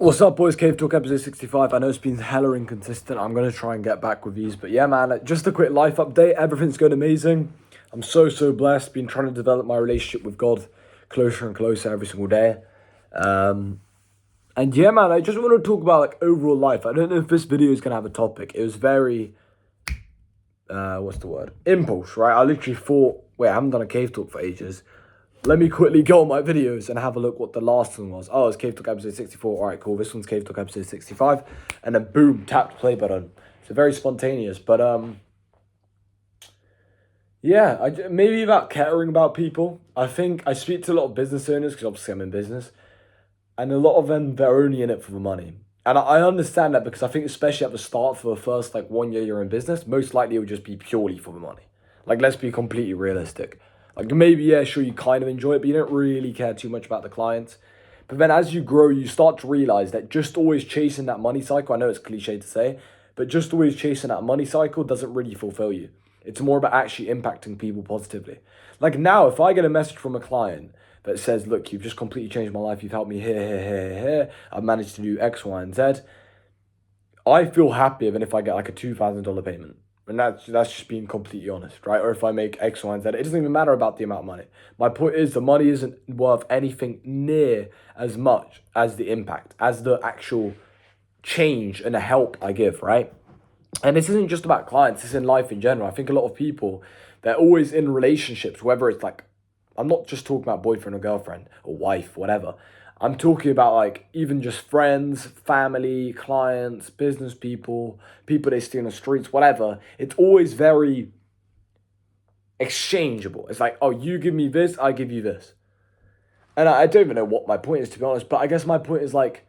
What's up, boys? Cave Talk episode 65. I know it's been hella inconsistent. I'm going to try and get back with these. But yeah, man, just a quick life update. Everything's going amazing. I'm so blessed. Been trying to develop my relationship with God closer and closer every single day. And yeah, man, I just want to talk about like overall life. I don't know if this video is going to have a topic. It was very, what's the word? Impulse, right? I literally thought, wait, I haven't done a Cave Talk for ages. Let me quickly go on my videos and have a look what the last one was. Oh, it's Cave Talk episode 64. All right, cool. This one's Cave Talk episode 65. And then boom, tap the play button. So very spontaneous. But yeah, maybe about caring about people. I think I speak to a lot of business owners because obviously I'm in business. And a lot of them, they're only in it for the money. And I understand that because I think especially at the start for the first like 1 year you're in business, most likely it would just be purely for the money. Like, let's be completely realistic. Like, maybe, yeah, sure, you kind of enjoy it, but you don't really care too much about the clients. But then as you grow, you start to realize that just always chasing that money cycle, I know it's cliche to say, but just always chasing that money cycle doesn't really fulfill you. It's more about actually impacting people positively. Like now, if I get a message from a client that says, look, you've just completely changed my life, you've helped me here, I've managed to do X, Y, and Z, I feel happier than if I get like a $2,000 payment. And that's just being completely honest, right? Or if I make X, Y, and Z, it doesn't even matter about the amount of money. My point is the money isn't worth anything near as much as the impact, as the actual change and the help I give, right? And this isn't just about clients, this is in life in general. I think a lot of people, they're always in relationships, whether it's like, I'm not just talking about boyfriend or girlfriend or wife, whatever. I'm talking about like even just friends, family, clients, business people, people they see on the streets, whatever. It's always very exchangeable. It's like, oh, you give me this, I give you this. And I don't even know what my point is, to be honest, but I guess my point is like,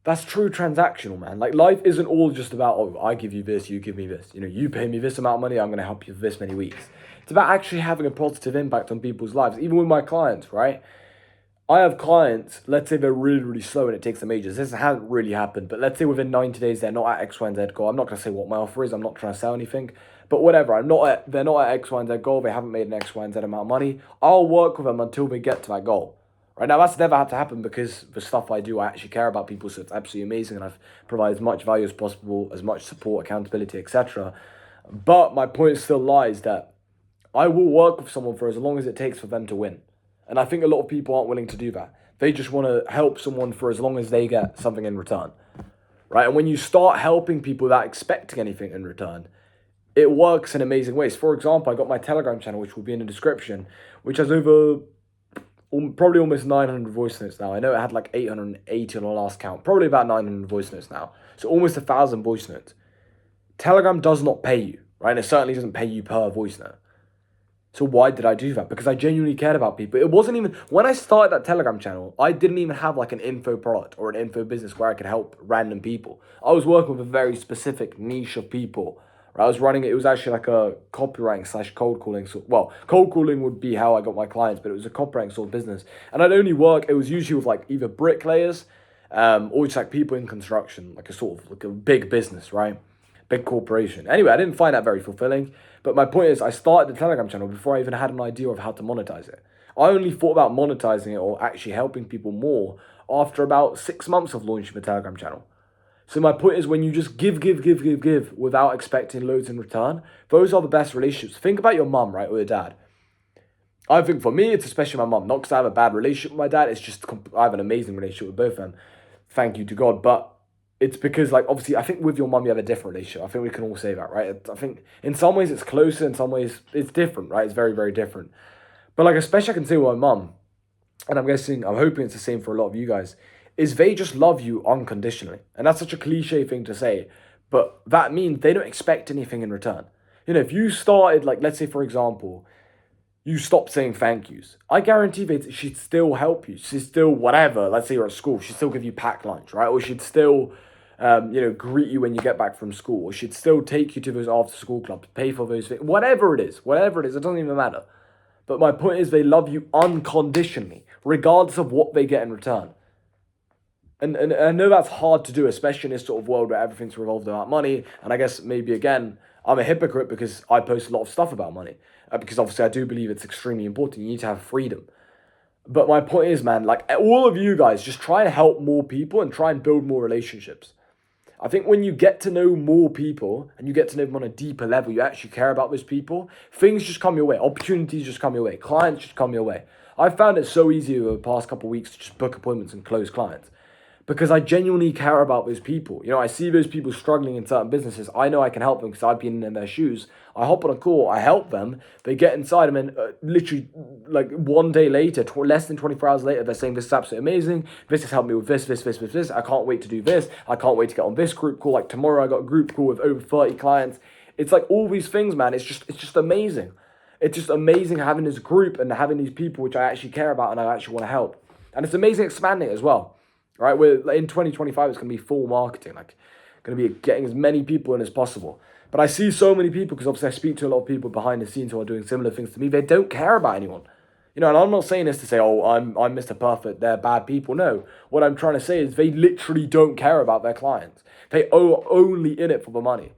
that's true transactional, man. Like, life isn't all just about, oh, I give you this, you give me this. You know, you pay me this amount of money, I'm going to help you for this many weeks. It's about actually having a positive impact on people's lives, even with my clients, right? I have clients, let's say they're really slow and it takes them ages. This hasn't really happened, but let's say within 90 days they're not at X, Y, and Z goal. I'm not going to say what my offer is. I'm not trying to sell anything, but whatever. They're not at X, Y, and Z goal. They haven't made an X, Y, and Z amount of money. I'll work with them until they get to that goal. Right now, that's never had to happen because the stuff I do, I actually care about people, so it's absolutely amazing, and I've provided as much value as possible, as much support, accountability, etc. But my point still lies that I will work with someone for as long as it takes for them to win. And I think a lot of people aren't willing to do that. They just want to help someone for as long as they get something in return, right? And when you start helping people without expecting anything in return, it works in amazing ways. For example, I got my Telegram channel, which will be in the description, which has over probably almost 900 voice notes now. I know it had like 880 on the last count, probably about 900 voice notes now. So almost 1,000 voice notes. Telegram does not pay you, right? And it certainly doesn't pay you per voice note. So why did I do that? Because I genuinely cared about people. It wasn't even, when I started that Telegram channel, I didn't even have like an info product or an info business where I could help random people. I was working with a very specific niche of people. Right? I was running it was actually like a copywriting / cold calling. So, well, cold calling would be how I got my clients, but it was a copywriting sort of business. And I'd only work, it was usually with like either bricklayers or just like people in construction, like a sort of like a big business, right? Big corporation. Anyway, I didn't find that very fulfilling. But my point is, I started the Telegram channel before I even had an idea of how to monetize it. I only thought about monetizing it or actually helping people more after about 6 months of launching the Telegram channel. So my point is, when you just give without expecting loads in return, those are the best relationships. Think about your mum, right, or your dad. I think for me, it's especially my mum. Not because I have a bad relationship with my dad. It's just I have an amazing relationship with both of them. Thank you to God. But it's because, like, obviously, I think with your mum, you have a different relationship. I think we can all say that, right? I think in some ways it's closer, in some ways it's different, right? It's very different. But, like, especially I can say with my mum, and I'm hoping it's the same for a lot of you guys, is they just love you unconditionally. And that's such a cliche thing to say, but that means they don't expect anything in return. You know, if you started, like, let's say, for example, you stopped saying thank yous, I guarantee that she'd still help you. She'd still, whatever, let's say you're at school, she'd still give you packed lunch, right? Or she'd still greet you when you get back from school, or she'd still take you to those after school clubs, pay for those things, whatever it is, it doesn't even matter. But my point is, they love you unconditionally, regardless of what they get in return. And I know that's hard to do, especially in this sort of world where everything's revolved about money. And I guess maybe, again, I'm a hypocrite because I post a lot of stuff about money. Because obviously I do believe it's extremely important. You need to have freedom. But my point is, man, like all of you guys, just try and help more people and try and build more relationships. I think when you get to know more people and you get to know them on a deeper level, you actually care about those people, things just come your way. Opportunities just come your way. Clients just come your way. I've found it so easy over the past couple of weeks to just book appointments and close clients because I genuinely care about those people. I see those people struggling in certain businesses. I know I can help them because I've been in their shoes. I hop on a call, I help them. They get inside them, and literally, like one day later, less than 24 hours later, they're saying, this is absolutely amazing. This has helped me with this. I can't wait to do this. I can't wait to get on this group call. Like tomorrow, I got a group call with over 30 clients. It's like all these things, man. It's just amazing. It's just amazing having this group and having these people which I actually care about and I actually want to help. And it's amazing expanding it as well. Right, we're in 2025. It's going to be full marketing, like going to be getting as many people in as possible. But I see so many people because obviously I speak to a lot of people behind the scenes who are doing similar things to me. They don't care about anyone, and I'm not saying this to say, oh, I'm Mr. Perfect. They're bad people. No, what I'm trying to say is they literally don't care about their clients. They are only in it for the money.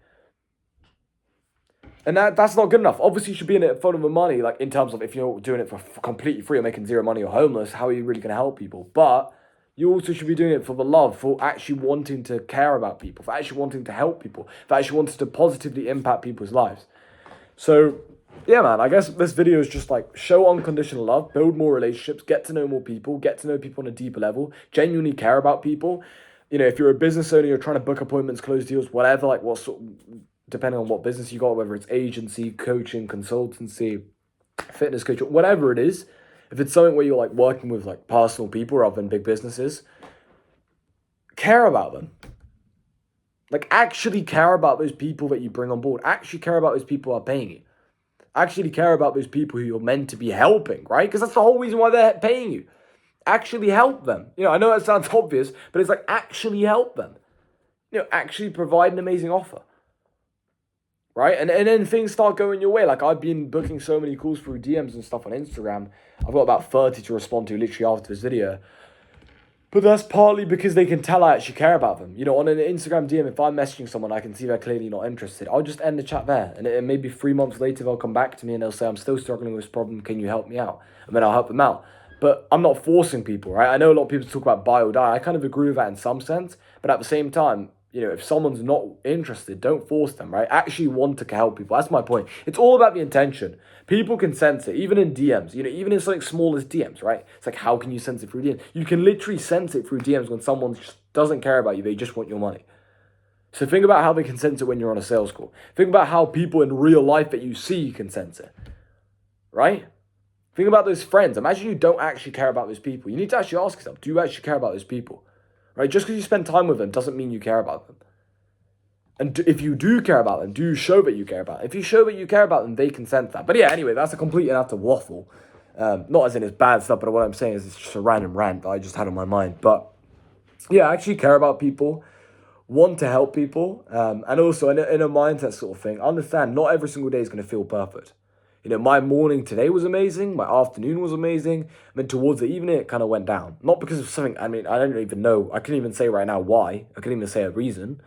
And that's not good enough. Obviously, you should be in it for the money, like in terms of if you're doing it for completely free or making zero money or homeless, how are you really going to help people? But you also should be doing it for the love, for actually wanting to care about people, for actually wanting to help people, for actually wanting to positively impact people's lives. So, yeah, man, I guess this video is just like show unconditional love, build more relationships, get to know more people, get to know people on a deeper level, genuinely care about people. If you're a business owner, you're trying to book appointments, close deals, whatever, like what sort, depending on what business you got, whether it's agency, coaching, consultancy, fitness coach, whatever it is. If it's something where you're like working with like personal people rather than big businesses, care about them. Like actually care about those people that you bring on board. Actually care about those people who are paying you. Actually care about those people who you're meant to be helping, right? Because that's the whole reason why they're paying you. Actually help them. I know that sounds obvious, but it's like actually help them. Actually provide an amazing offer. Right? And then things start going your way. Like I've been booking so many calls through DMs and stuff on Instagram. I've got about 30 to respond to literally after this video. But that's partly because they can tell I actually care about them. On an Instagram DM, if I'm messaging someone, I can see they're clearly not interested. I'll just end the chat there. And maybe 3 months later, they'll come back to me and they'll say, I'm still struggling with this problem. Can you help me out? And then I'll help them out. But I'm not forcing people, right? I know a lot of people talk about buy or die. I kind of agree with that in some sense. But at the same time, if someone's not interested, don't force them, right? Actually want to help people. That's my point. It's all about the intention. People can sense it, even in DMs, even in something small as DMs, right? It's like, how can you sense it through DMs? You can literally sense it through DMs when someone just doesn't care about you. They just want your money. So think about how they can sense it when you're on a sales call. Think about how people in real life that you see can sense it, right? Think about those friends. Imagine you don't actually care about those people. You need to actually ask yourself, do you actually care about those people? Right? Just because you spend time with them doesn't mean you care about them. And if you do care about them, do you show that you care about them? If you show that you care about them, they can sense that. But yeah, anyway, that's a complete and utter waffle. Not as in it's bad stuff, but what I'm saying is it's just a random rant that I just had on my mind. But yeah, I actually care about people, want to help people, and also in a mindset sort of thing, understand not every single day is going to feel perfect. My morning today was amazing. My afternoon was amazing. Towards the evening, it kind of went down. Not because of something, I don't even know. I couldn't even say right now why. I couldn't even say a reason.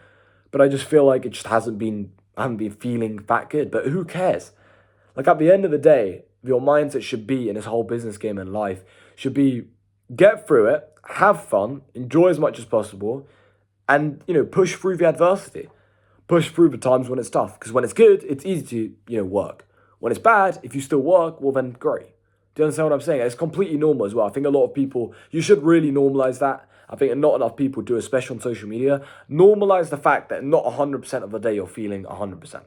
But I just feel like it just I haven't been feeling that good. But who cares? Like at the end of the day, your mindset should be in this whole business game and life should be get through it, have fun, enjoy as much as possible, and, push through the adversity. Push through the times when it's tough. Because when it's good, it's easy to, work. When it's bad, if you still work, well then great. Do you understand what I'm saying? It's completely normal as well. I think a lot of people, you should really normalize that. I think not enough people do, especially on social media. Normalize the fact that not 100% of the day you're feeling 100%.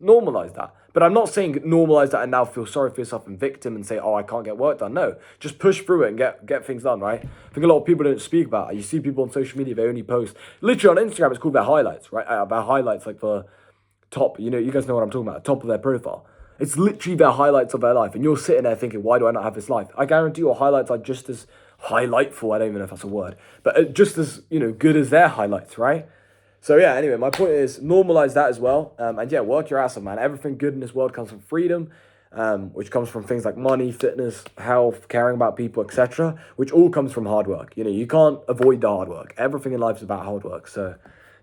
Normalize that. But I'm not saying normalize that and now feel sorry for yourself and victim and say, oh, I can't get work done. No, just push through it and get things done, right? I think a lot of people don't speak about it. You see people on social media, they only post, literally on Instagram, it's called their highlights, right? Their highlights, like the top, you guys know what I'm talking about, top of their profile. It's literally their highlights of their life. And you're sitting there thinking, why do I not have this life? I guarantee your highlights are just as highlightful. I don't even know if that's a word. But just as, good as their highlights, right? So yeah, anyway, my point is normalize that as well. And yeah, work your ass off, man. Everything good in this world comes from freedom, which comes from things like money, fitness, health, caring about people, etc., which all comes from hard work. You can't avoid the hard work. Everything in life is about hard work. So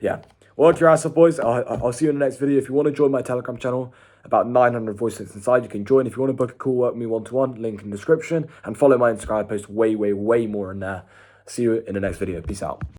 yeah. Work your ass off, boys. I'll see you in the next video. If you want to join my Telegram channel, about 900 voice notes inside, you can join. If you want to book a call, work with me one-to-one, link in the description. And follow my Instagram. I post way more in there. See you in the next video. Peace out.